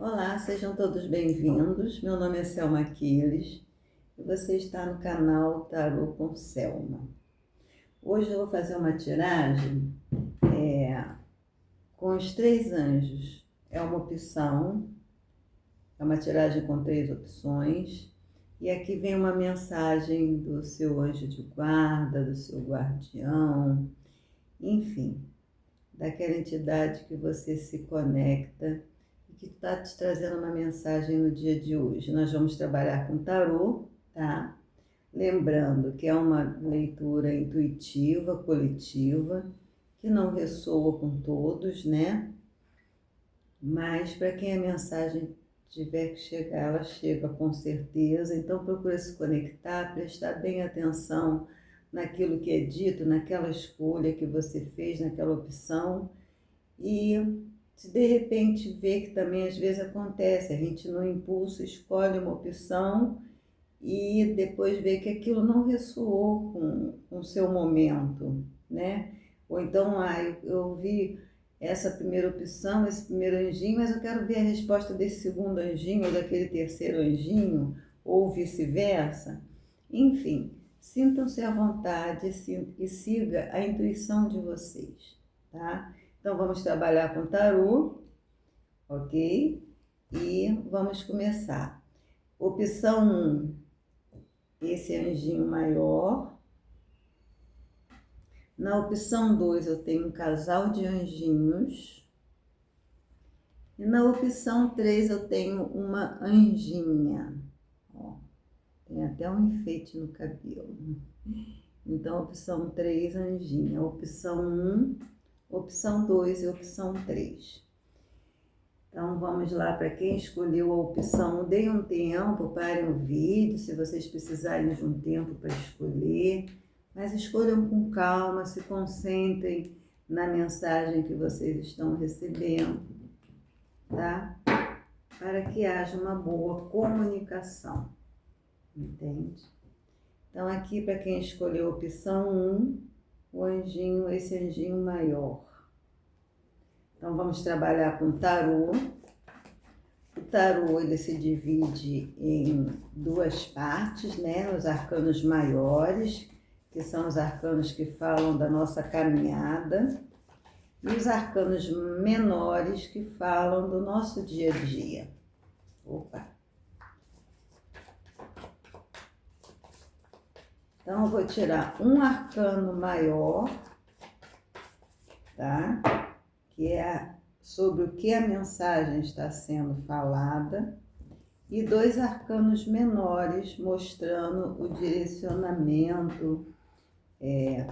Olá, sejam todos bem-vindos. Meu nome é Selma Aquiles e você está no canal Tarô com Selma. Hoje eu vou fazer uma tiragem com os três anjos. É uma opção, é uma tiragem com três opções. E aqui vem uma mensagem do seu anjo de guarda, do seu guardião, enfim, daquela entidade que você se conecta que está te trazendo uma mensagem no dia de hoje. Nós vamos trabalhar com tarô, tá? Lembrando que é uma leitura intuitiva, coletiva, que não ressoa com todos, né? Mas para quem a mensagem tiver que chegar, ela chega com certeza. Então procure se conectar, prestar bem atenção naquilo que é dito, naquela escolha que você fez, naquela opção. E se de repente vê que também às vezes acontece, a gente no impulso escolhe uma opção e depois vê que aquilo não ressoou com o seu momento, né? Ou então, eu vi essa primeira opção, esse primeiro anjinho, mas eu quero ver a resposta desse segundo anjinho ou daquele terceiro anjinho, ou vice-versa. Enfim, sintam-se à vontade e siga a intuição de vocês, tá? Então, vamos trabalhar com tarô, ok? E vamos começar. Opção 1, esse anjinho maior. Na opção 2, eu tenho um casal de anjinhos. E na opção 3, eu tenho uma anjinha. Ó, tem até um enfeite no cabelo. Então, opção 3, anjinha. Opção 1, opção 2 e opção 3. Então, vamos lá, para quem escolheu a opção, deem um tempo, parem o vídeo, se vocês precisarem de um tempo para escolher, mas escolham com calma, se concentrem na mensagem que vocês estão recebendo, tá? Para que haja uma boa comunicação, entende? Então, aqui, para quem escolheu a opção 1, o anjinho, esse anjinho maior. Então, vamos trabalhar com tarô. O tarô, ele se divide em duas partes, né? Os arcanos maiores, que são os arcanos que falam da nossa caminhada, e os arcanos menores, que falam do nosso dia a dia. Opa! Então, eu vou tirar um arcano maior, tá? Que é sobre o que a mensagem está sendo falada, e dois arcanos menores mostrando o direcionamento,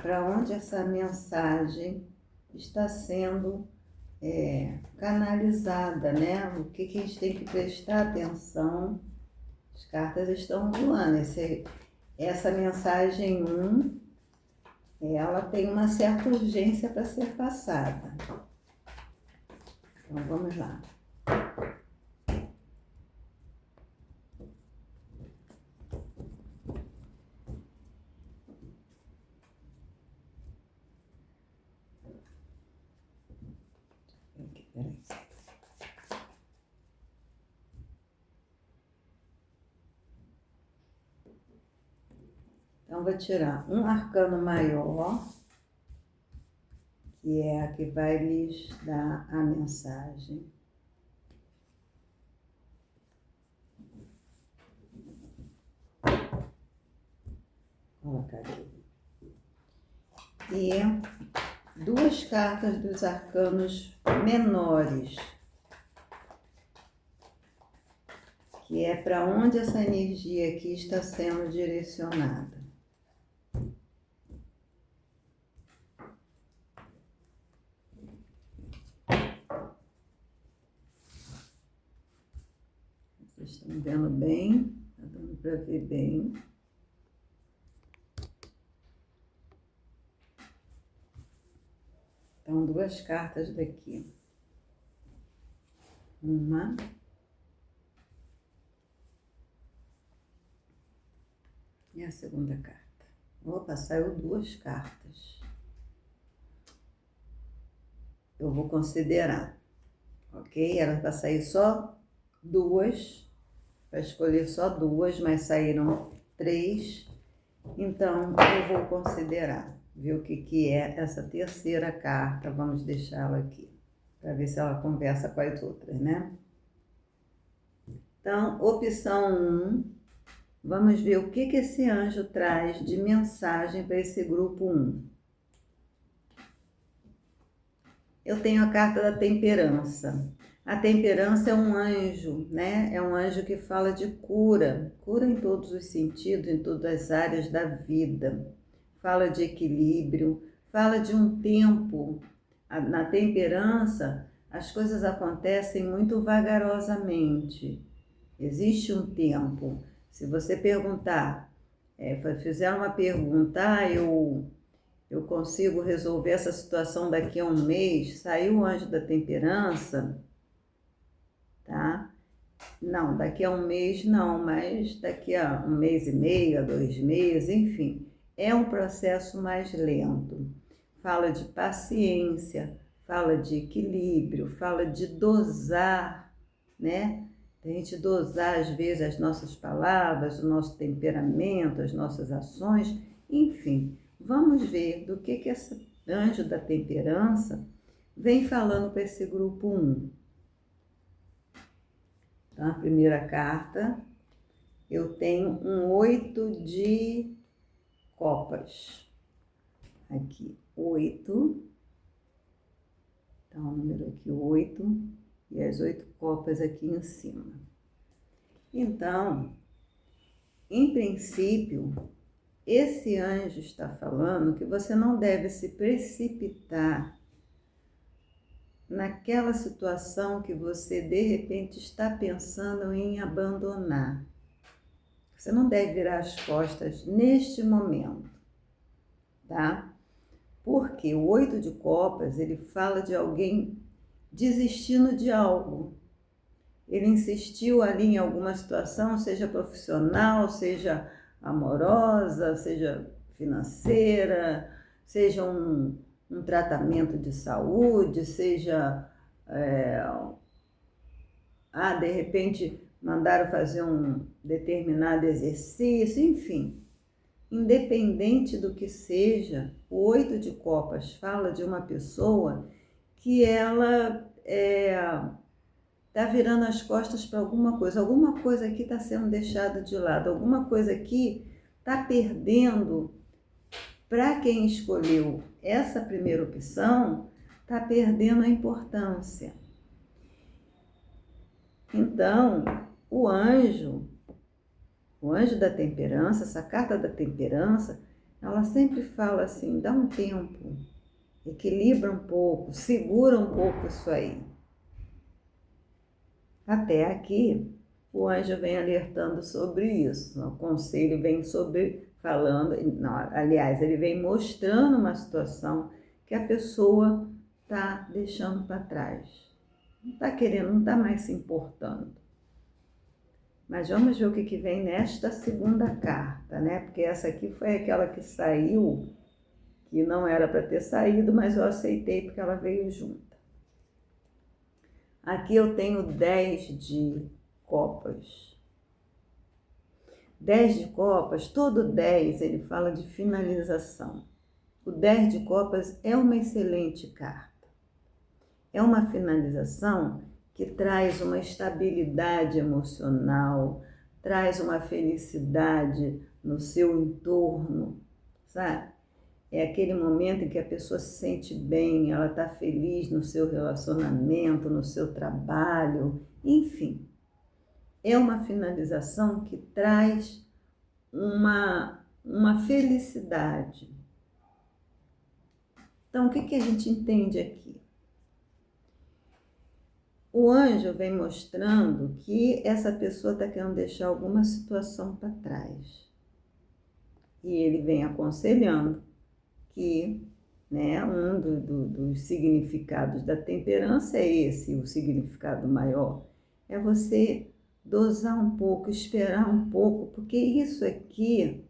para onde essa mensagem está sendo canalizada, né? O que a gente tem que prestar atenção. As cartas estão voando. Essa mensagem 1, ela tem uma certa urgência para ser passada. Então, vamos lá. Peraí. Então, vou tirar um arcano maior, que é a que vai lhes dar a mensagem. Colocar aqui. E duas cartas dos arcanos menores, que é para onde essa energia aqui está sendo direcionada. Vocês estão vendo bem? Está dando para ver bem. Então, duas cartas daqui. Uma. E a segunda carta. Opa, saiu duas cartas. Eu vou considerar, ok? Era para sair só duas, para escolher só duas, mas saíram três. Então, eu vou considerar, ver o que é essa terceira carta. Vamos deixá-la aqui, para ver se ela conversa com as outras, né? Então, opção 1, vamos ver o que esse anjo traz de mensagem para esse grupo 1. Eu tenho a carta da temperança. A temperança é um anjo, né? É um anjo que fala de cura, cura em todos os sentidos, em todas as áreas da vida. Fala de equilíbrio, fala de um tempo. Na temperança, as coisas acontecem muito vagarosamente. Existe um tempo. Se você perguntar, fizer uma pergunta, eu consigo resolver essa situação daqui a um mês, saiu o anjo da temperança, tá? Não, daqui a um mês não, mas daqui a um mês e meio, a 2 meses, enfim, é um processo mais lento. Fala de paciência, fala de equilíbrio, fala de dosar, né? A gente dosar às vezes as nossas palavras, o nosso temperamento, as nossas ações, enfim. Vamos ver do que esse anjo da temperança vem falando para esse grupo 1. Então, a primeira carta, eu tenho um 8 de copas. Aqui, 8. Então, o número aqui, 8. E as 8 copas aqui em cima. Então, em princípio, esse anjo está falando que você não deve se precipitar naquela situação que você, de repente, está pensando em abandonar. Você não deve virar as costas neste momento, tá? Porque o 8 de copas, ele fala de alguém desistindo de algo. Ele insistiu ali em alguma situação, seja profissional, seja amorosa, seja financeira, seja um tratamento de saúde, seja, de repente, mandaram fazer um determinado exercício, enfim. Independente do que seja, o 8 de copas fala de uma pessoa que ela está virando as costas para alguma coisa aqui está sendo deixada de lado, alguma coisa aqui está perdendo. Para quem escolheu essa primeira opção, está perdendo a importância. Então, o anjo da temperança, essa carta da temperança, ela sempre fala assim, dá um tempo, equilibra um pouco, segura um pouco isso aí. Até aqui, o anjo vem alertando sobre isso, o conselho vem falando, não, aliás, ele vem mostrando uma situação que a pessoa está deixando para trás. Não está querendo, não está mais se importando. Mas vamos ver o que vem nesta segunda carta, né? Porque essa aqui foi aquela que saiu, que não era para ter saído, mas eu aceitei porque ela veio junta. Aqui eu tenho 10 de copas. 10 de copas, todo 10 ele fala de finalização. O 10 de copas é uma excelente carta. É uma finalização que traz uma estabilidade emocional, traz uma felicidade no seu entorno, sabe? É aquele momento em que a pessoa se sente bem, ela está feliz no seu relacionamento, no seu trabalho, enfim. É uma finalização que traz uma felicidade. Então, o que a gente entende aqui? O anjo vem mostrando que essa pessoa está querendo deixar alguma situação para trás. E ele vem aconselhando que, né, um dos significados da temperança é esse, o significado maior. É você dosar um pouco, esperar um pouco, porque isso aqui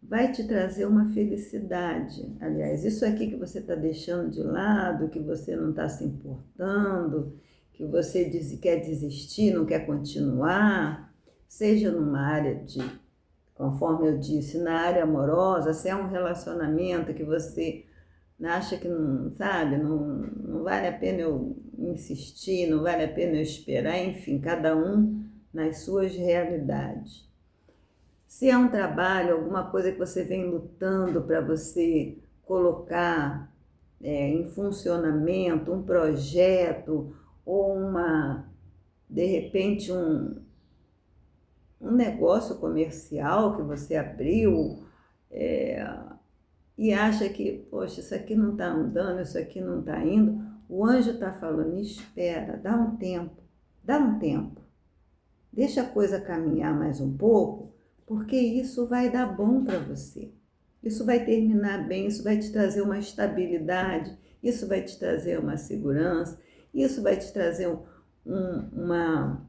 vai te trazer uma felicidade. Aliás, isso aqui que você está deixando de lado, que você não está se importando, que você quer desistir, não quer continuar, seja numa área de, conforme eu disse, na área amorosa, se é um relacionamento que você acha que não, sabe, não vale a pena eu insistir, não vale a pena eu esperar, enfim, cada um nas suas realidades. Se é um trabalho, alguma coisa que você vem lutando para você colocar em funcionamento, um projeto ou de repente um negócio comercial que você abriu, e acha que, poxa, isso aqui não está andando, isso aqui não está indo, o anjo está falando, espera, dá um tempo, deixa a coisa caminhar mais um pouco, porque isso vai dar bom para você. Isso vai terminar bem, isso vai te trazer uma estabilidade, isso vai te trazer uma segurança, isso vai te trazer uma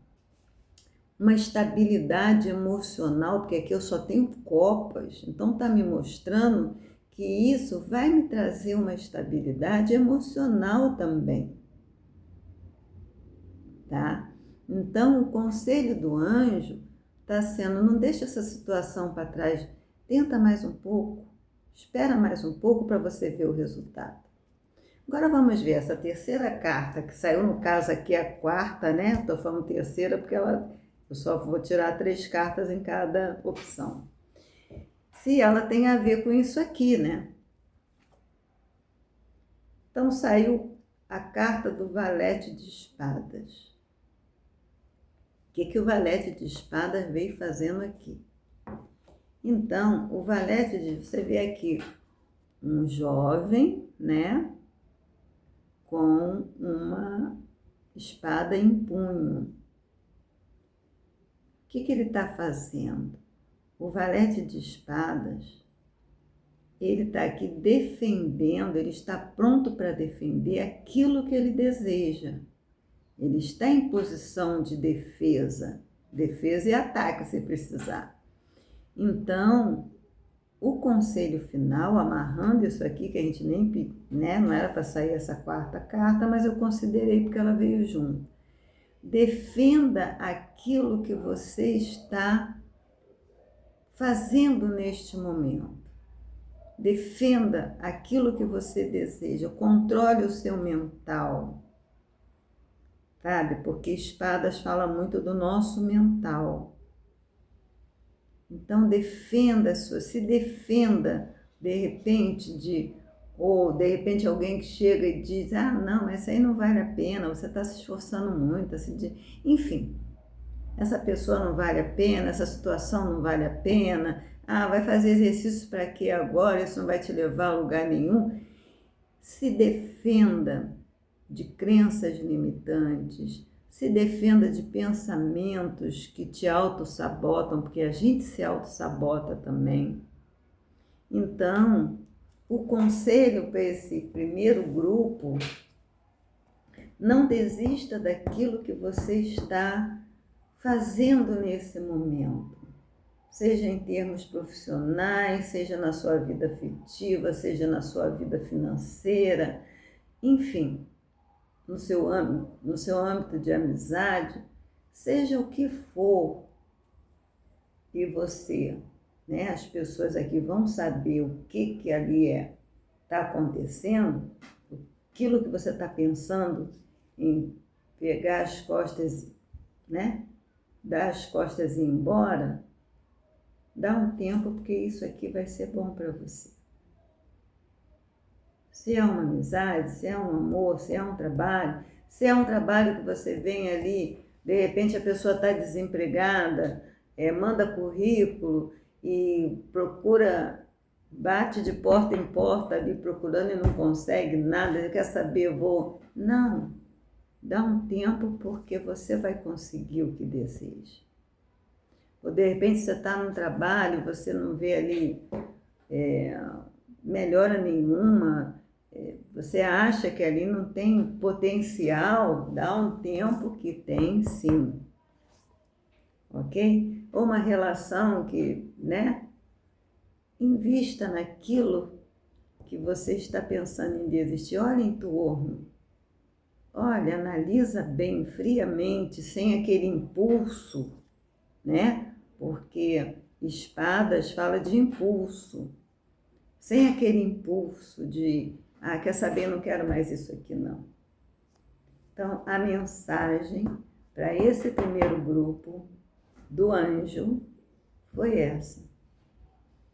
estabilidade emocional, porque aqui eu só tenho copas, então está me mostrando que isso vai me trazer uma estabilidade emocional também, tá? Então, o conselho do anjo está sendo, não deixa essa situação para trás, tenta mais um pouco, espera mais um pouco para você ver o resultado. Agora vamos ver essa terceira carta, que saiu no caso aqui a quarta, né? Estou falando terceira porque eu só vou tirar 3 cartas em cada opção. Se ela tem a ver com isso aqui, né? Então saiu a carta do valete de espadas. O que o valete de espadas veio fazendo aqui? Então, o valete você vê aqui um jovem, né? Com uma espada em punho. O que ele está fazendo? O valete de espadas, ele está aqui defendendo, ele está pronto para defender aquilo que ele deseja. Ele está em posição de defesa e ataque se precisar. Então, o conselho final, amarrando isso aqui, que a gente nem, né, não era para sair essa quarta carta, mas eu considerei porque ela veio junto. Defenda aquilo que você está fazendo neste momento. Defenda aquilo que você deseja, controle o seu mental, sabe? Porque espadas fala muito do nosso mental. Então se defenda de repente ou de repente alguém que chega e diz, não, essa aí não vale a pena, você está se esforçando muito, enfim, essa pessoa não vale a pena, essa situação não vale a pena, vai fazer exercício para quê agora, isso não vai te levar a lugar nenhum. Se defenda de crenças limitantes, se defenda de pensamentos que te auto-sabotam, porque a gente se auto-sabota também. Então, o conselho para esse primeiro grupo, não desista daquilo que você está fazendo nesse momento. Seja em termos profissionais, seja na sua vida afetiva, seja na sua vida financeira, enfim, no seu âmbito de amizade, seja o que for, e você, né, as pessoas aqui vão saber o que ali está acontecendo, aquilo que você está pensando em pegar as costas, né, dar as costas e ir embora, dá um tempo, porque isso aqui vai ser bom para você. Se é uma amizade, se é um amor, se é um trabalho que você vem ali, de repente a pessoa está desempregada, manda currículo e procura, bate de porta em porta ali procurando e não consegue nada, quer saber, Não, dá um tempo, porque você vai conseguir o que deseja. Ou de repente você está num trabalho, você não vê ali melhora nenhuma, você acha que ali não tem potencial, dá um tempo que tem sim, ok? Ou uma relação que, né, invista naquilo que você está pensando em desistir, olha em torno, olha, analisa bem, friamente, sem aquele impulso, né? Porque espadas fala de impulso, sem aquele impulso de, quer saber, não quero mais isso aqui, não. Então, a mensagem para esse primeiro grupo do anjo foi essa.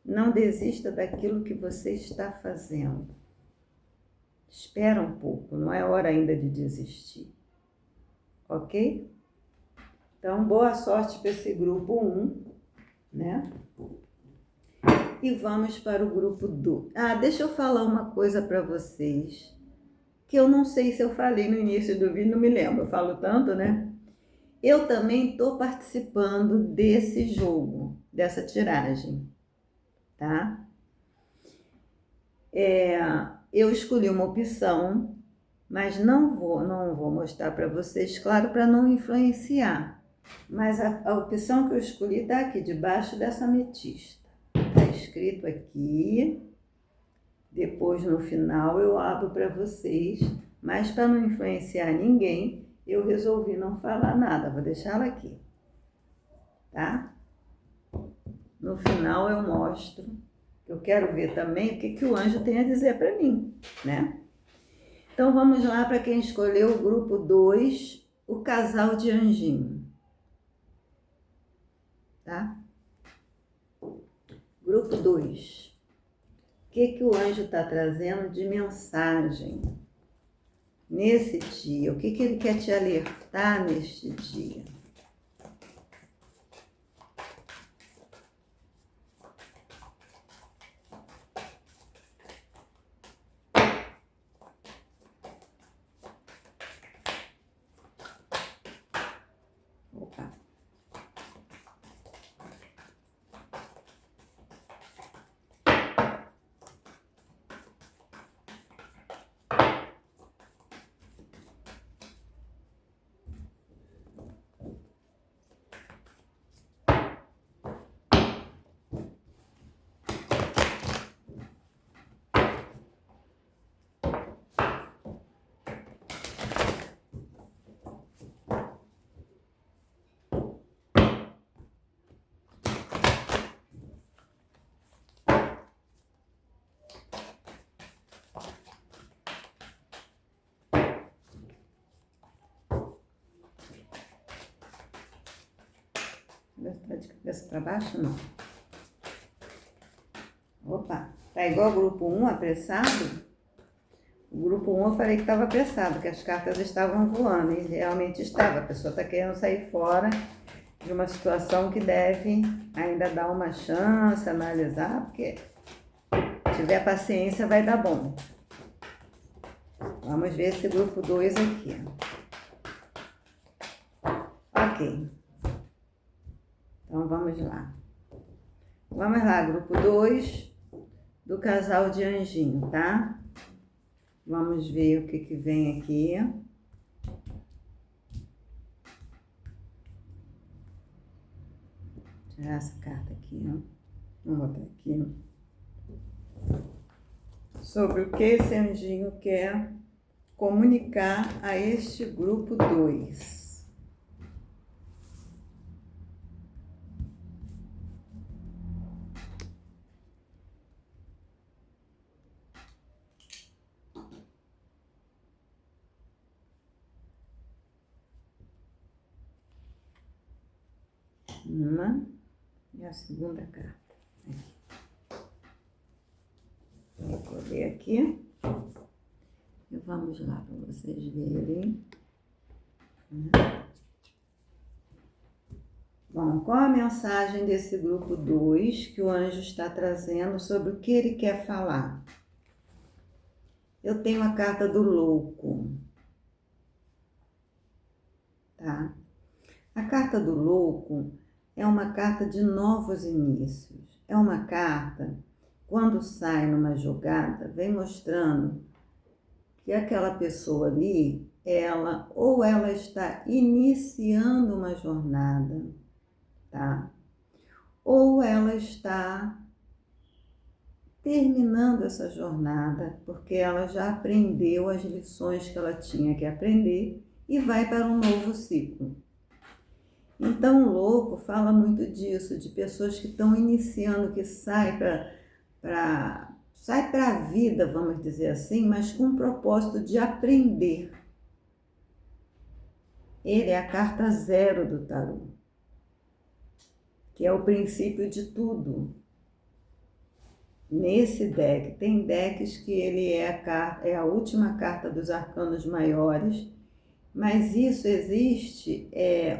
Não desista daquilo que você está fazendo. Espera um pouco, não é hora ainda de desistir. Ok? Então, boa sorte para esse grupo 1, né? E vamos para o grupo 2. Deixa eu falar uma coisa para vocês, que eu não sei se eu falei no início do vídeo, não me lembro, eu falo tanto, né? Eu também estou participando desse jogo, dessa tiragem, tá? Eu escolhi uma opção, mas não vou mostrar para vocês, claro, para não influenciar. Mas a opção que eu escolhi está aqui, debaixo dessa ametista. Está escrito aqui. Depois, no final, eu abro para vocês. Mas para não influenciar ninguém, eu resolvi não falar nada. Vou deixar ela aqui. Tá? No final, eu mostro. Eu quero ver também o que o anjo tem a dizer para mim, né? Então, vamos lá para quem escolheu o grupo 2, o casal de anjinho. Tá? Grupo 2. O que o anjo está trazendo de mensagem nesse dia? O que ele quer te alertar neste dia? Opa. Está de cabeça para baixo? Não. Opa, tá igual o grupo 1, apressado? O grupo 1 eu falei que estava apressado, que as cartas estavam voando, e realmente estava. A pessoa está querendo sair fora de uma situação que deve ainda dar uma chance, analisar, porque se tiver paciência vai dar bom. Vamos ver esse grupo 2 aqui. Ok. Então, vamos lá. Vamos lá, grupo 2 do casal de anjinho, tá? Vamos ver o que vem aqui. Tirar essa carta aqui, ó. Vamos botar aqui. Sobre o que esse anjinho quer comunicar a este grupo 2. Uma e a segunda carta. Aqui. Vou colher aqui. E vamos lá para vocês verem. Bom, qual a mensagem desse grupo 2 que o anjo está trazendo sobre o que ele quer falar? Eu tenho a carta do louco. Tá? A carta do louco é uma carta de novos inícios. É uma carta, quando sai numa jogada, vem mostrando que aquela pessoa ali, ela está iniciando uma jornada, tá? Ou ela está terminando essa jornada, porque ela já aprendeu as lições que ela tinha que aprender e vai para um novo ciclo. Então, o louco fala muito disso, de pessoas que estão iniciando, que saem para a vida, vamos dizer assim, mas com o propósito de aprender. Ele é a carta 0 do tarô, que é o princípio de tudo. Nesse deck, tem decks que ele é a última carta dos arcanos maiores, mas isso existe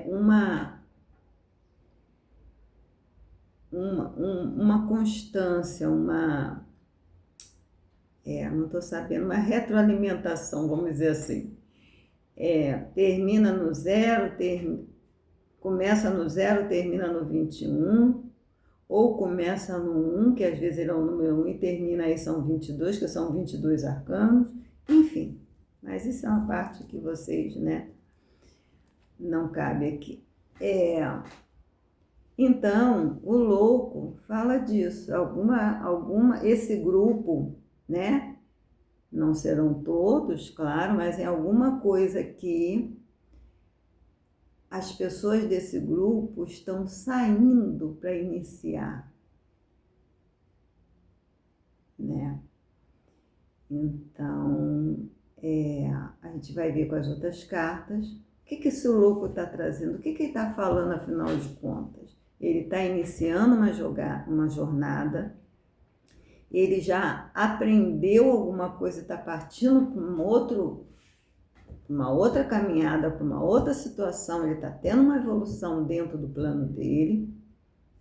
uma constância, não estou sabendo, uma retroalimentação, vamos dizer assim. Termina no 0, começa no 0, termina no 21, ou começa no 1, que às vezes ele é o número 1 e termina aí são 22, que são 22 arcanos, enfim. Mas isso é uma parte que vocês, não cabe aqui. Então, o louco fala disso, esse grupo, não serão todos, claro, mas é alguma coisa que as pessoas desse grupo estão saindo para iniciar, Então, a gente vai ver com as outras cartas o que esse louco está trazendo, o que ele está falando, afinal de contas. Ele está iniciando uma jornada, ele já aprendeu alguma coisa, está partindo para uma outra caminhada, para uma outra situação, ele está tendo uma evolução dentro do plano dele.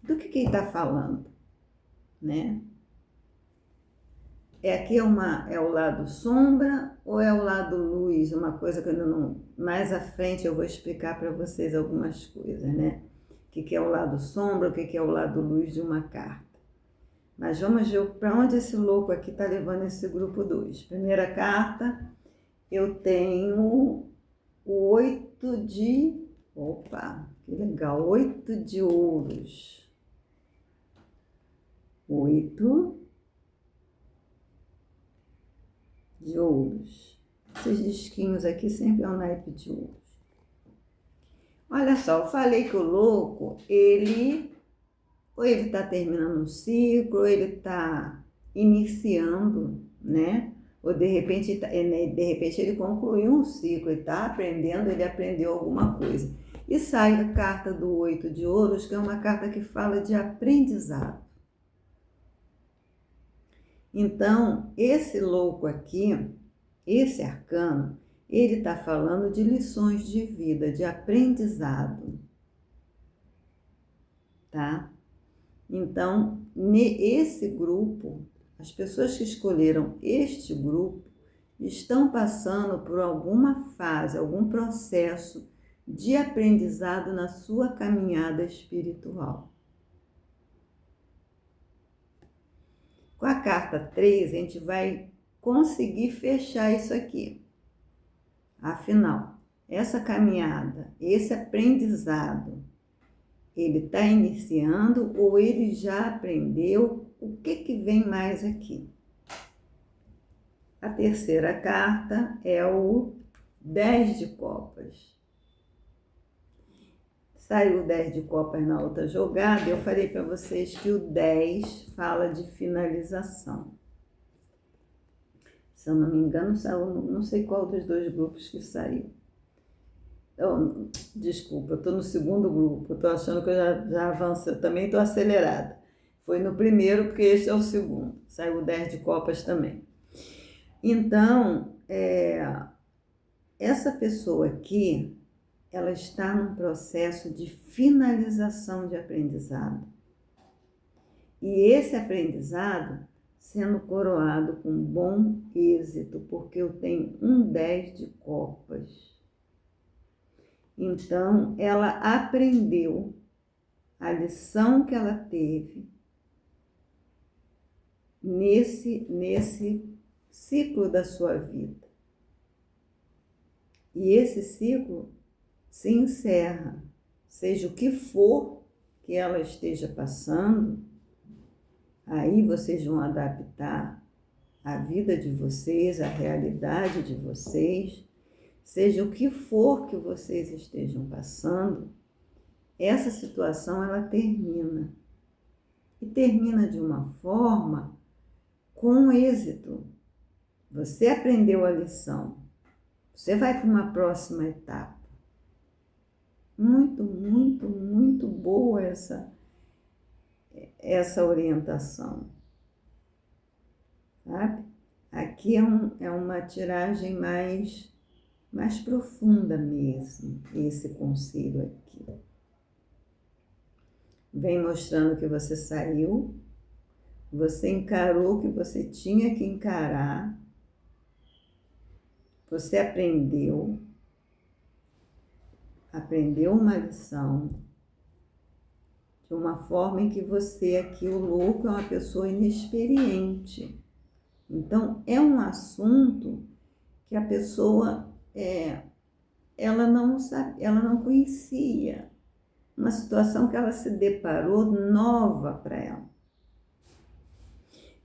Do que ele está falando, Aqui é o lado sombra ou é o lado luz? Uma coisa que eu não... Mais à frente eu vou explicar para vocês algumas coisas, O que é o lado sombra, o que é o lado luz de uma carta. Mas vamos ver para onde esse louco aqui está levando esse grupo 2. Primeira carta, eu tenho o 8 de... Opa, que legal! 8 de ouros. 8 de ouros. Esses disquinhos aqui sempre é um naipe de ouros. Olha só, eu falei que o louco, ou ele está terminando um ciclo, ou ele está iniciando, Ou de repente ele concluiu um ciclo, ele está aprendendo, ele aprendeu alguma coisa. E sai a carta do 8 de ouros, que é uma carta que fala de aprendizado. Então, esse louco aqui, esse arcano, ele está falando de lições de vida, de aprendizado, tá? Então, esse grupo, as pessoas que escolheram este grupo, estão passando por alguma fase, algum processo de aprendizado na sua caminhada espiritual. Com a carta 3, a gente vai conseguir fechar isso aqui. Afinal, essa caminhada, esse aprendizado, ele está iniciando ou ele já aprendeu? O que vem mais aqui? A terceira carta é o 10 de copas. Saiu o 10 de copas na outra jogada, eu falei para vocês que o 10 fala de finalização. Se eu não me engano, saiu, não sei qual dos dois grupos que saiu. Desculpa, eu estou no segundo grupo, eu estou achando que eu já avancei, eu também estou acelerada. Foi no primeiro, porque este é o segundo. Saiu o 10 de copas também. Então, essa pessoa aqui, ela está num processo de finalização de aprendizado. E esse aprendizado sendo coroado com bom êxito, porque eu tenho um 10 de copas. Então, ela aprendeu a lição que ela teve nesse ciclo da sua vida. E esse ciclo se encerra, seja o que for que ela esteja passando, Aí vocês vão adaptar a vida de vocês, a realidade de vocês, seja o que for que vocês estejam passando, essa situação ela termina. E termina de uma forma com êxito. Você aprendeu a lição. Você vai para uma próxima etapa. Muito, muito, muito boa essa orientação. Sabe? Aqui é uma tiragem mais profunda mesmo, esse conselho aqui. Vem mostrando que você saiu, você encarou o que você tinha que encarar, você aprendeu uma lição, de uma forma em que você aqui, o louco, é uma pessoa inexperiente. Então, é um assunto que a pessoa, ela não sabe, ela não conhecia. Uma situação que ela se deparou nova para ela.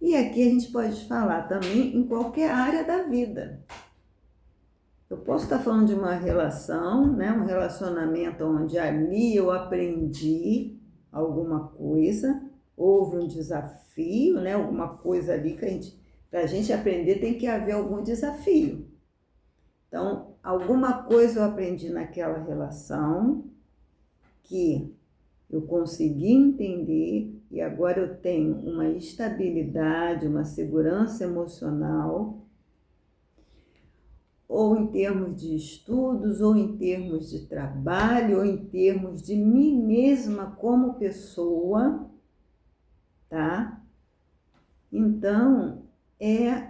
E aqui a gente pode falar também em qualquer área da vida. Eu posso estar falando de uma relação, né, um relacionamento onde ali eu aprendi alguma coisa, houve um desafio, né, alguma coisa ali que para a gente aprender tem que haver algum desafio. Então, alguma coisa eu aprendi naquela relação que eu consegui entender e agora eu tenho uma estabilidade, uma segurança emocional, ou em termos de estudos, ou em termos de trabalho, ou em termos de mim mesma como pessoa, tá? Então,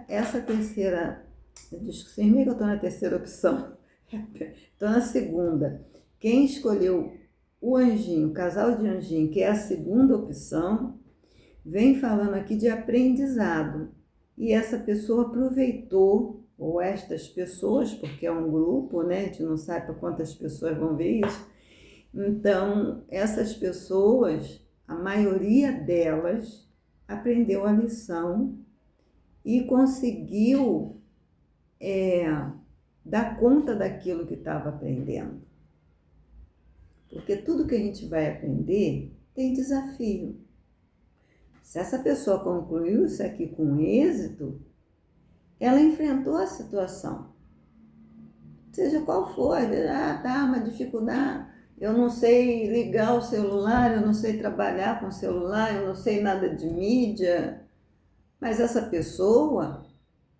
essa terceira, vocês veem que eu estou na terceira opção, estou na segunda. Quem escolheu o anjinho, o casal de anjinho, que é a segunda opção, vem falando aqui de aprendizado. E essa pessoa aproveitou, ou estas pessoas, porque é um grupo, né? A gente não sabe para quantas pessoas vão ver isso. Então, essas pessoas, a maioria delas, aprendeu a lição e conseguiu dar conta daquilo que estava aprendendo. Porque tudo que a gente vai aprender tem desafio. Se essa pessoa concluiu isso aqui com êxito, ela enfrentou a situação. Seja qual for, uma dificuldade, eu não sei ligar o celular, eu não sei trabalhar com o celular, eu não sei nada de mídia. Mas essa pessoa,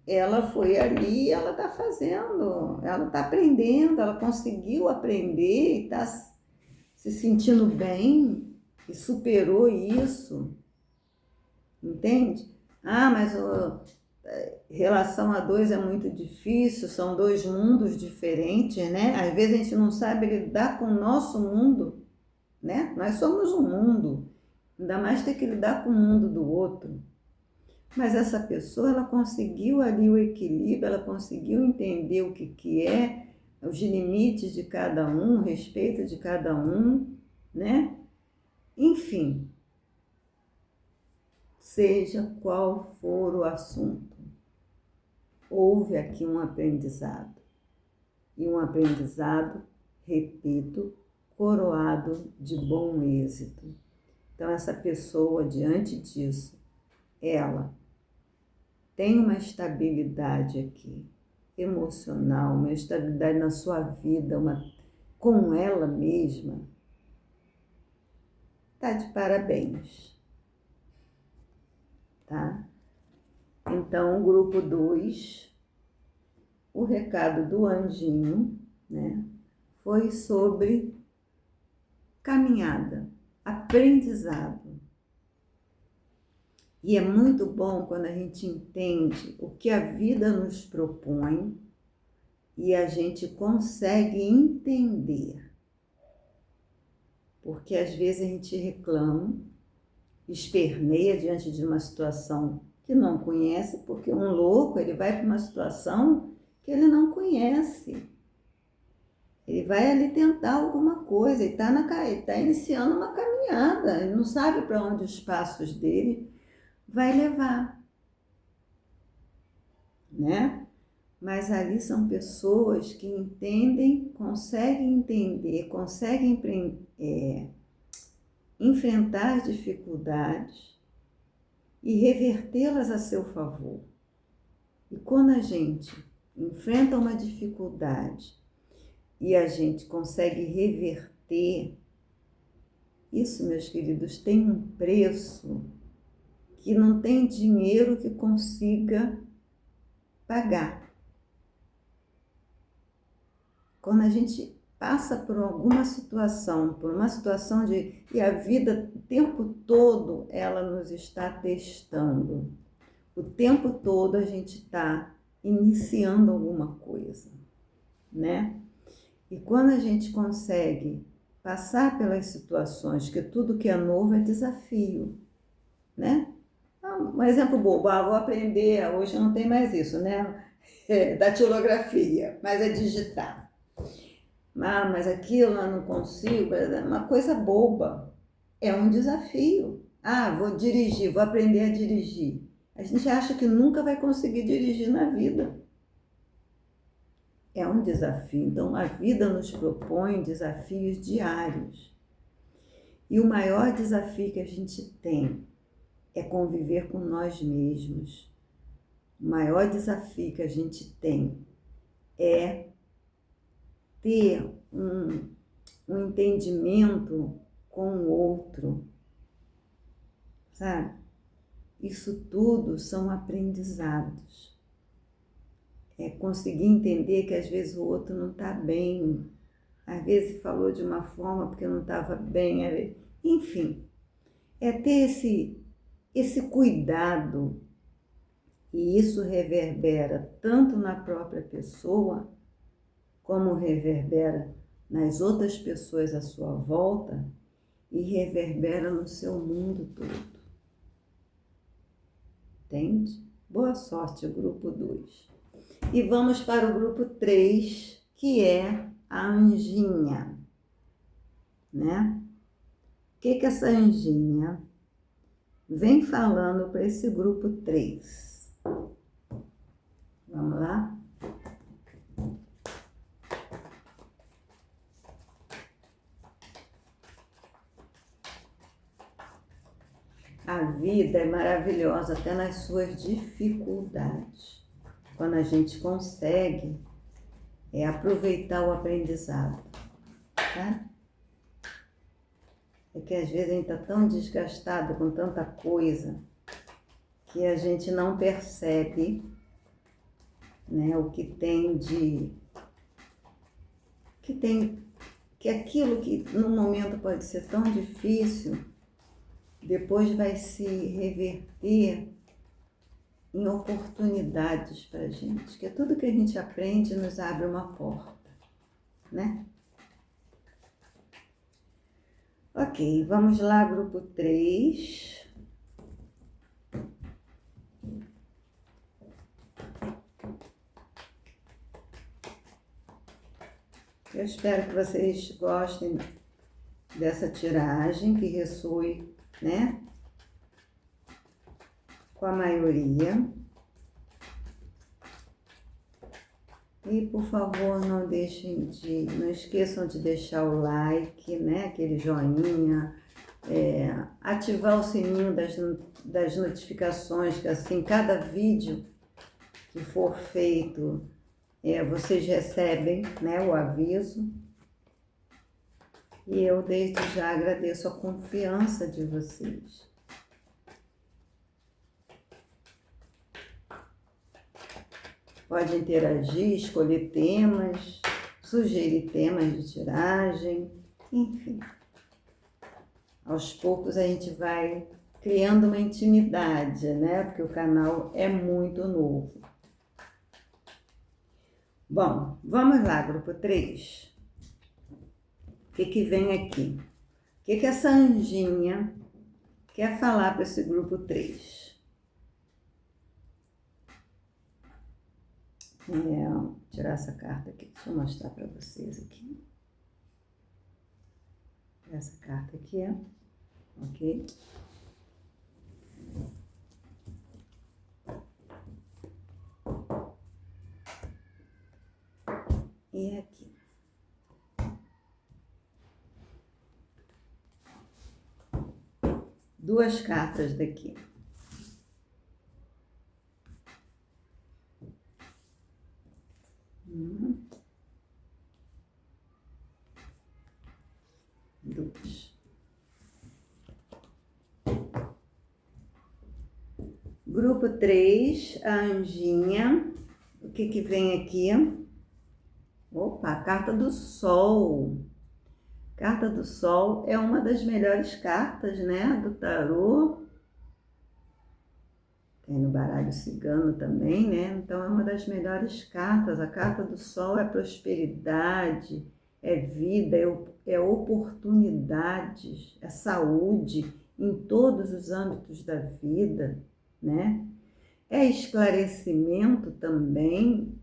ela foi ali, ela está fazendo, ela está aprendendo, ela conseguiu aprender e está se sentindo bem e superou isso. Entende? Mas relação a dois é muito difícil, são dois mundos diferentes, né? Às vezes a gente não sabe lidar com o nosso mundo, né? Nós somos um mundo, ainda mais ter que lidar com o mundo do outro. Mas essa pessoa, ela conseguiu ali o equilíbrio, ela conseguiu entender o que é, os limites de cada um, o respeito de cada um, né? Enfim, seja qual for o assunto, houve aqui um aprendizado. E um aprendizado, repito, coroado de bom êxito. Então, essa pessoa, diante disso, ela tem uma estabilidade aqui, emocional, uma estabilidade na sua vida, com ela mesma. Tá de parabéns. Tá? Então, o grupo 2, o recado do anjinho, né, foi sobre caminhada, aprendizado. E é muito bom quando a gente entende o que a vida nos propõe e a gente consegue entender. Porque às vezes a gente reclama, esperneia diante de uma situação que não conhece, porque um louco, ele vai para uma situação que ele não conhece. Ele vai ali tentar alguma coisa, ele está iniciando uma caminhada, ele não sabe para onde os passos dele vai levar, né? Mas ali são pessoas que entendem, conseguem entender, conseguem enfrentar as dificuldades e revertê-las a seu favor. E quando a gente enfrenta uma dificuldade e a gente consegue reverter, isso, meus queridos, tem um preço que não tem dinheiro que consiga pagar. Quando a gente passa por alguma situação, por uma situação e a vida o tempo todo ela nos está testando. O tempo todo a gente está iniciando alguma coisa, né? E quando a gente consegue passar pelas situações, que tudo que é novo é desafio, né? Um exemplo bobo, vou aprender, hoje não tem mais isso, né? Datilografia, mas é digitar. Mas aquilo eu não consigo, é uma coisa boba, é um desafio. Vou dirigir, vou aprender a dirigir. A gente acha que nunca vai conseguir dirigir na vida. É um desafio. Então, a vida nos propõe desafios diários. E o maior desafio que a gente tem é conviver com nós mesmos. O maior desafio que a gente tem é ter um entendimento com o outro, sabe? Isso tudo são aprendizados. É conseguir entender que às vezes o outro não está bem, às vezes falou de uma forma porque não estava bem, enfim, é ter esse cuidado, e isso reverbera tanto na própria pessoa, como reverbera nas outras pessoas à sua volta e reverbera no seu mundo todo. Entende? Boa sorte, grupo 2. E vamos para o grupo 3, que é a anjinha, né? O que essa anjinha vem falando para esse grupo 3? Vamos lá? A vida é maravilhosa até nas suas dificuldades. Quando a gente consegue aproveitar o aprendizado, tá? É que às vezes a gente está tão desgastado com tanta coisa que a gente não percebe, né, o que tem que aquilo que no momento pode ser tão difícil, depois vai se reverter em oportunidades para a gente, que tudo que a gente aprende nos abre uma porta, né? Ok, vamos lá, grupo 3. Eu espero que vocês gostem dessa tiragem, que ressoe, né, com a maioria. E, por favor, não esqueçam de deixar o like, né, aquele joinha, ativar o sininho das notificações, que assim, cada vídeo que for feito, vocês recebem, né, o aviso. E eu desde já agradeço a confiança de vocês. Pode interagir, escolher temas, sugerir temas de tiragem, enfim. Aos poucos a gente vai criando uma intimidade, né? Porque o canal é muito novo. Bom, vamos lá, grupo 3. O que vem aqui? O que essa anjinha quer falar para esse grupo 3? Vou tirar essa carta aqui, deixa eu mostrar para vocês aqui. Essa carta aqui, ok? e aqui. Duas cartas daqui. Duas. Grupo 3, a anjinha. O que vem aqui? Opa, a carta do Sol. Carta do Sol é uma das melhores cartas, né, do tarô. Tem no baralho cigano também, né? Então é uma das melhores cartas. A carta do Sol é prosperidade, é vida, é oportunidades, é saúde em todos os âmbitos da vida, né? É esclarecimento também,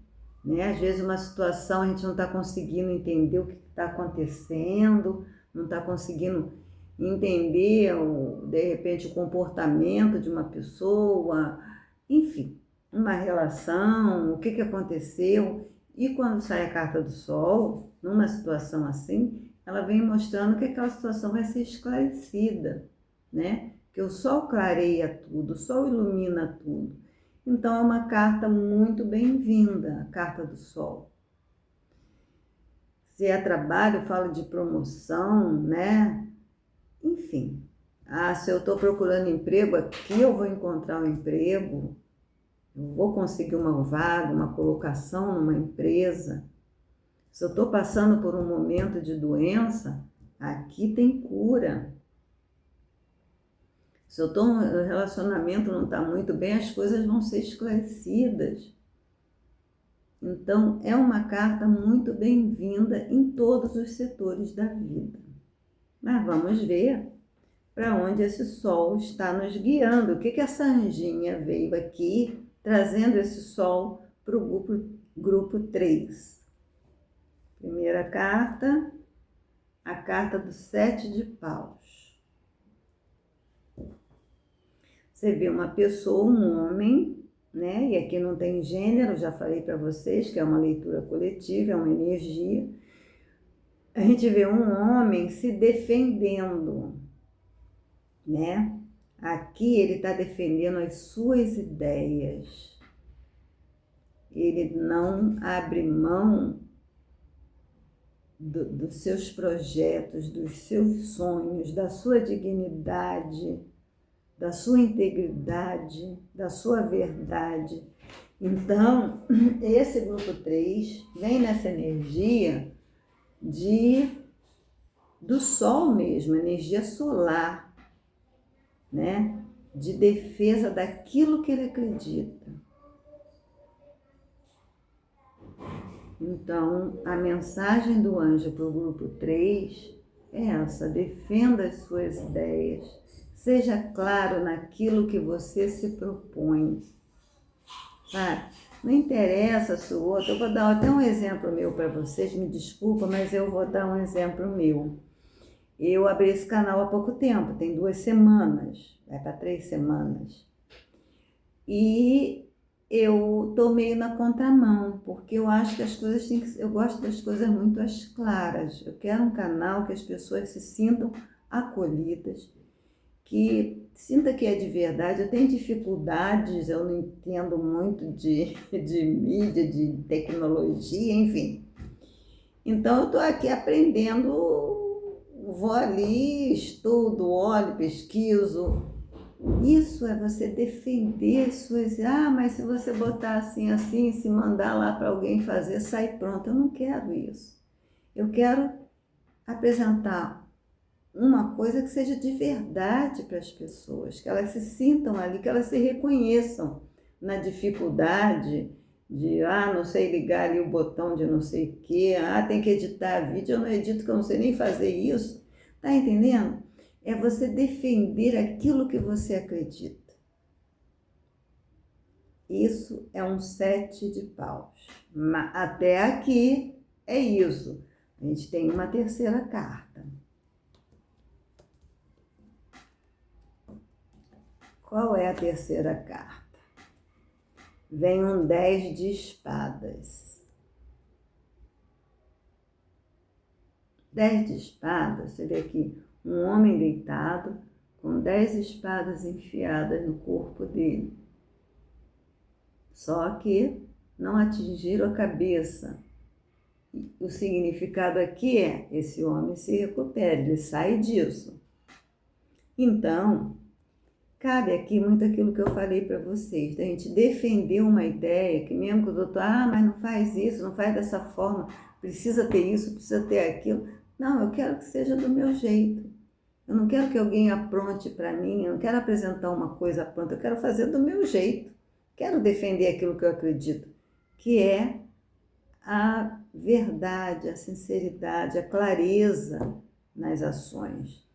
né? Às vezes uma situação a gente não está conseguindo entender o que está acontecendo, não está conseguindo entender, de repente, o comportamento de uma pessoa, enfim, uma relação, o que aconteceu. E quando sai a carta do Sol, numa situação assim, ela vem mostrando que aquela situação vai ser esclarecida, né? Que o Sol clareia tudo, o Sol ilumina tudo. Então, é uma carta muito bem-vinda, a carta do Sol. Se é trabalho, fala de promoção, né? Enfim, se eu estou procurando emprego, aqui eu vou encontrar um emprego, eu vou conseguir uma vaga, uma colocação numa empresa. Se eu estou passando por um momento de doença, aqui tem cura. Se eu estou no relacionamento não está muito bem, as coisas vão ser esclarecidas. Então, é uma carta muito bem-vinda em todos os setores da vida. Mas vamos ver para onde esse Sol está nos guiando. O que essa anjinha veio aqui, trazendo esse Sol para o grupo 3. Primeira carta, a carta do 7 de paus. Você vê uma pessoa, um homem, né? E aqui não tem gênero, já falei para vocês que é uma leitura coletiva, é uma energia. A gente vê um homem se defendendo, né? Aqui ele está defendendo as suas ideias. Ele não abre mão dos seus projetos, dos seus sonhos, da sua dignidade, da sua integridade, da sua verdade. Então, esse grupo 3 vem nessa energia do Sol mesmo, energia solar, né? De defesa daquilo que ele acredita. Então, a mensagem do anjo para o grupo 3 é essa: defenda as suas ideias, seja claro naquilo que você se propõe, sabe? Não interessa se o outro... Eu vou dar até um exemplo meu para vocês, me desculpa, mas eu vou dar um exemplo meu. Eu abri esse canal há pouco tempo, tem 2 semanas, vai para 3 semanas. E eu tô meio na contramão, porque eu acho que as coisas têm que... Eu gosto das coisas muito às claras. Eu quero um canal que as pessoas se sintam acolhidas, que sinta que é de verdade. Eu tenho dificuldades, eu não entendo muito de mídia, de tecnologia, enfim. Então, eu estou aqui aprendendo, vou ali, estudo, olho, pesquiso. Isso é você defender as suas... mas se você botar assim, assim, se mandar lá para alguém fazer, sai pronto. Eu não quero isso. Eu quero apresentar uma coisa que seja de verdade para as pessoas, que elas se sintam ali, que elas se reconheçam na dificuldade de, não sei ligar ali o botão de não sei o quê, tem que editar vídeo, eu não edito que eu não sei nem fazer isso. Tá entendendo? É você defender aquilo que você acredita. Isso é um 7 de paus. Até aqui é isso. A gente tem uma terceira carta. Qual é a terceira carta? Vem um 10 de espadas. 10 de espadas, você vê aqui um homem deitado com 10 espadas enfiadas no corpo dele. Só que não atingiram a cabeça. O significado aqui é: esse homem se recupera, ele sai disso. Então, cabe aqui muito aquilo que eu falei para vocês, da gente defender uma ideia que mesmo que o doutor, mas não faz isso, não faz dessa forma, precisa ter isso, precisa ter aquilo. Não, eu quero que seja do meu jeito. Eu não quero que alguém apronte para mim, eu não quero apresentar uma coisa pronta, eu quero fazer do meu jeito. Quero defender aquilo que eu acredito, que é a verdade, a sinceridade, a clareza nas ações.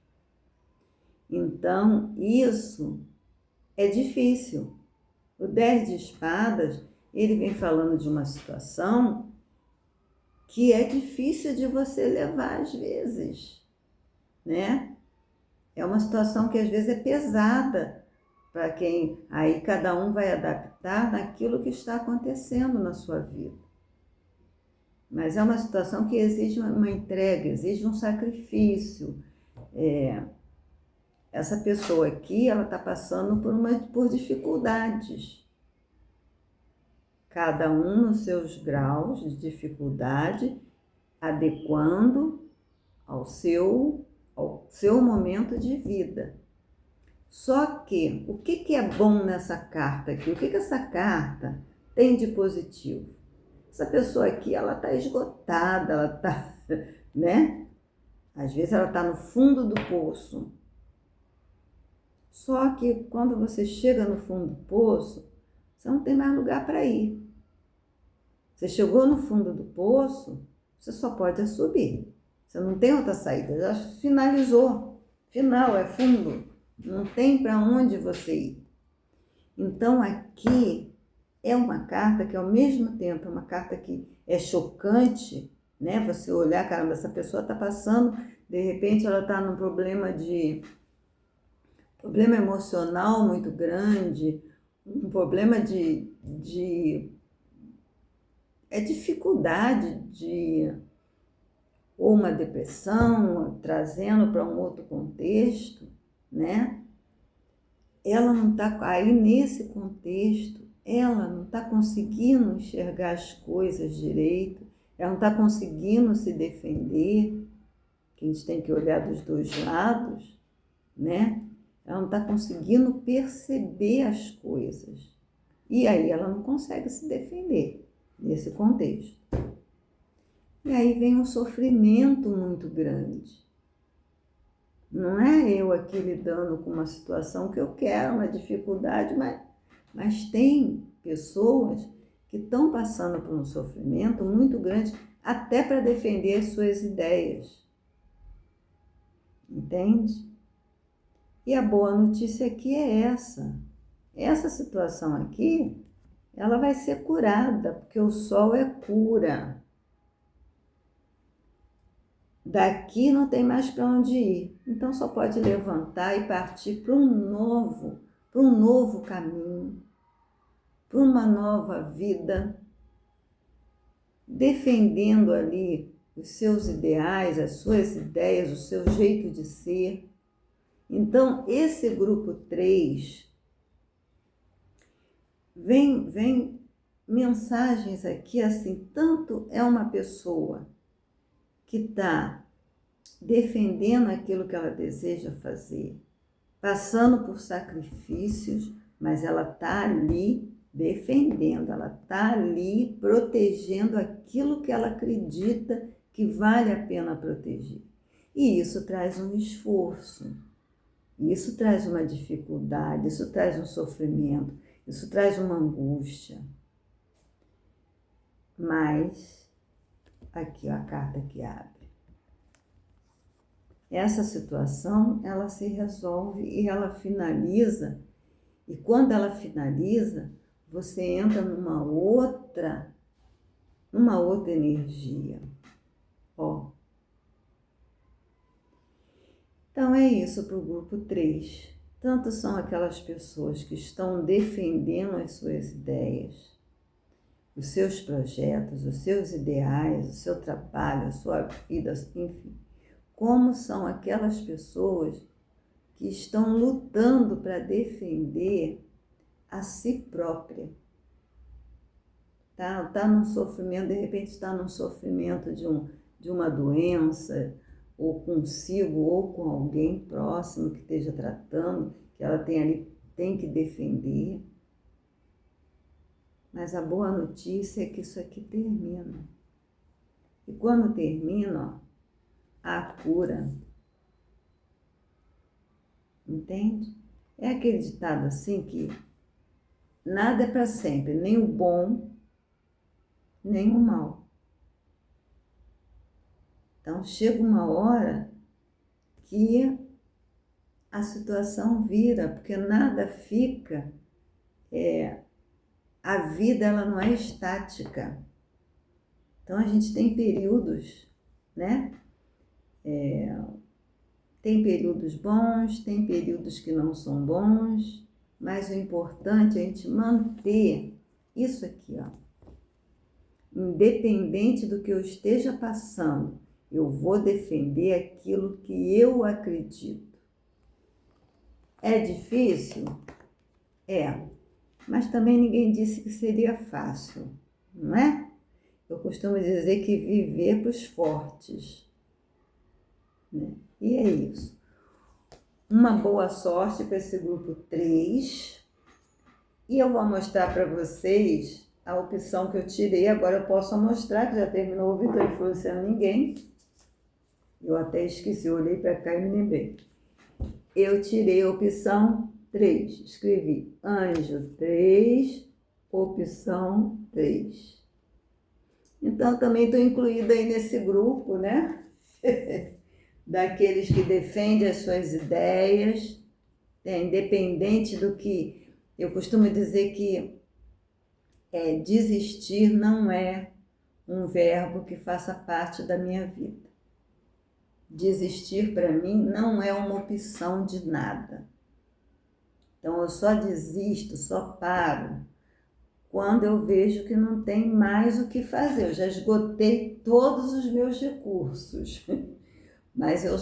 Então, isso é difícil. O 10 de espadas, ele vem falando de uma situação que é difícil de você levar às vezes, né? É uma situação que às vezes é pesada para quem, aí cada um vai adaptar naquilo que está acontecendo na sua vida. Mas é uma situação que exige uma entrega, exige um sacrifício. Essa pessoa aqui, ela está passando por dificuldades. Cada um nos seus graus de dificuldade, adequando ao seu momento de vida. Só que, o que é bom nessa carta aqui? O que essa carta tem de positivo? Essa pessoa aqui, ela está esgotada, ela está, né? Às vezes ela está no fundo do poço. Só que quando você chega no fundo do poço, você não tem mais lugar para ir. Você chegou no fundo do poço, você só pode subir. Você não tem outra saída, já finalizou. Final, é fundo. Não tem para onde você ir. Então aqui é uma carta que ao mesmo tempo é uma carta que é chocante, né? Você olhar, caramba, essa pessoa está passando, de repente ela está num problema emocional muito grande, um problema de dificuldade de ou uma depressão, trazendo para um outro contexto, né? Ela não está aí nesse contexto, ela não está conseguindo enxergar as coisas direito, ela não está conseguindo se defender, que a gente tem que olhar dos dois lados, né? Ela não está conseguindo perceber as coisas. E aí ela não consegue se defender nesse contexto. E aí vem um sofrimento muito grande. Não é eu aqui lidando com uma situação que eu quero, uma dificuldade, mas tem pessoas que estão passando por um sofrimento muito grande até para defender as suas ideias. Entende? E a boa notícia aqui é essa. Essa situação aqui, ela vai ser curada, porque o sol é cura. Daqui não tem mais para onde ir. Então só pode levantar e partir para um novo caminho, para uma nova vida, defendendo ali os seus ideais, as suas ideias, o seu jeito de ser. Então, esse grupo 3 vem mensagens aqui assim, tanto é uma pessoa que está defendendo aquilo que ela deseja fazer, passando por sacrifícios, mas ela está ali defendendo, ela está ali protegendo aquilo que ela acredita que vale a pena proteger. E isso traz um esforço, isso traz uma dificuldade, isso traz um sofrimento, isso traz uma angústia. Mas, aqui ó, a carta que abre. Essa situação, ela se resolve e ela finaliza. E quando ela finaliza, você entra numa outra energia. Ó. Então é isso para o grupo 3. Tanto são aquelas pessoas que estão defendendo as suas ideias, os seus projetos, os seus ideais, o seu trabalho, a sua vida, enfim. como são aquelas pessoas que estão lutando para defender a si própria. Tá num sofrimento, de repente está num sofrimento de uma doença, ou consigo, ou com alguém próximo que esteja tratando, que ela tem que defender. Mas a boa notícia é que isso aqui termina. E quando termina, ó, há a cura. Entende? É aquele ditado assim que nada é para sempre, nem o bom, nem o mal. Então chega uma hora que a situação vira, porque nada fica, a vida ela não é estática. Então a gente tem períodos, né? Tem períodos bons, tem períodos que não são bons, mas o importante é a gente manter isso aqui, ó. Independente do que eu esteja passando, eu vou defender aquilo que eu acredito. É difícil? É, mas também ninguém disse que seria fácil, não é? Eu costumo dizer que viver para os fortes, né? E é isso. Uma boa sorte para esse grupo 3. E eu vou mostrar para vocês a opção que eu tirei. Agora eu posso mostrar, que já terminou o Vitor Influenciando Ninguém. Eu até esqueci, eu olhei para cá e me lembrei. Eu tirei a opção 3. Escrevi Anjo 3, opção 3. Então também estou incluída aí nesse grupo, né? Daqueles que defendem as suas ideias, independente do que... Eu costumo dizer que desistir não é um verbo que faça parte da minha vida. Desistir para mim não é uma opção de nada. Então eu só desisto, só paro quando eu vejo que não tem mais o que fazer. Eu já esgotei todos os meus recursos. Mas eu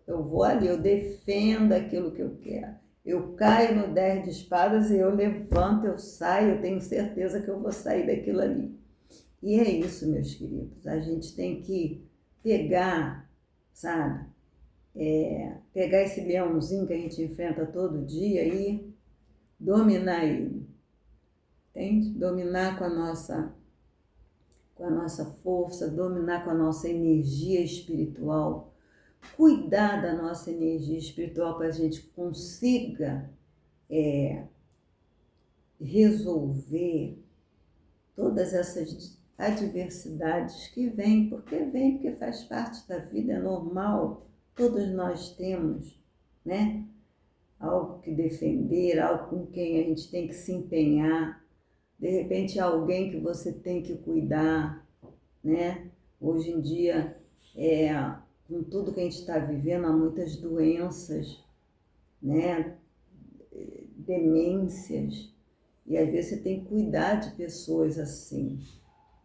vou ali, eu defendo aquilo que eu quero. Eu caio no 10 de espadas e eu levanto, eu saio, eu tenho certeza que eu vou sair daquilo ali. E é isso, meus queridos, a gente tem que pegar, sabe? Pegar esse leãozinho que a gente enfrenta todo dia e dominar ele, entende? Dominar com a nossa força, dominar com a nossa energia espiritual, cuidar da nossa energia espiritual para a gente consiga resolver todas essas adversidades que vêm, porque faz parte da vida, é normal, todos nós temos, né? Algo que defender, algo com quem a gente tem que se empenhar, de repente alguém que você tem que cuidar, né? Hoje em dia, com tudo que a gente está vivendo, há muitas doenças, né? Demências, e às vezes você tem que cuidar de pessoas assim,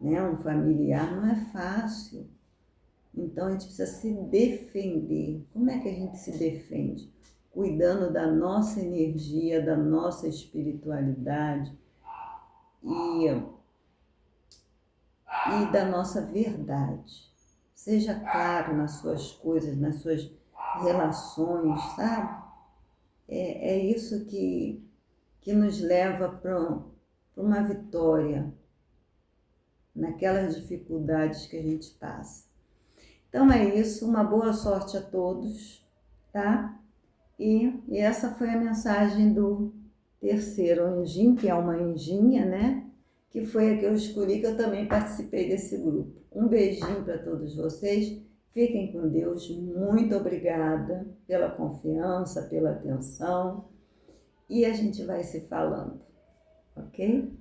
né? Um familiar não é fácil, então a gente precisa se defender. Como é que a gente se defende? Cuidando da nossa energia, da nossa espiritualidade e da nossa verdade. Seja claro nas suas coisas, nas suas relações, sabe? É isso que nos leva para uma vitória naquelas dificuldades que a gente passa. Então é isso, uma boa sorte a todos, tá? E essa foi a mensagem do terceiro anjinho, que é uma anjinha, né? Que foi a que eu escolhi, que eu também participei desse grupo. Um beijinho para todos vocês, fiquem com Deus, muito obrigada pela confiança, pela atenção, e a gente vai se falando, ok?